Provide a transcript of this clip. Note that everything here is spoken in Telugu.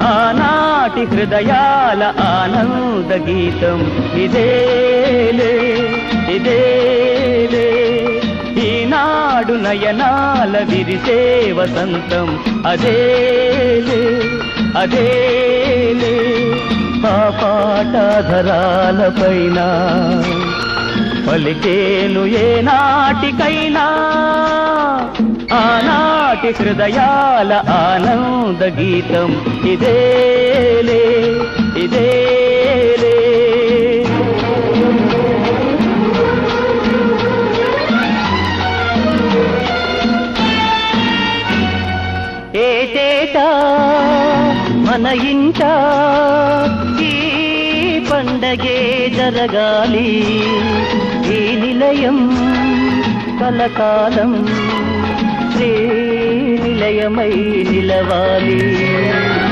ఆనాటి హృదయాల ఆనంద గీతం ఇదేలే ఇదేలే, ఈనాడు నయనాల విరిసే వసంతం అదేలే అదేలే, పాపాటధరాలపైన పలికేను ఏనాటికైనా ఆనాటి హృదయాల ఆనంద గీతం ఇదేలే ఇదేలే. ఏటేటా మన ఇంట ఈ పండగే జరగాలి, ఈ నిలయం కలకాలం శ్రీ నిలయమై నిలవాలి.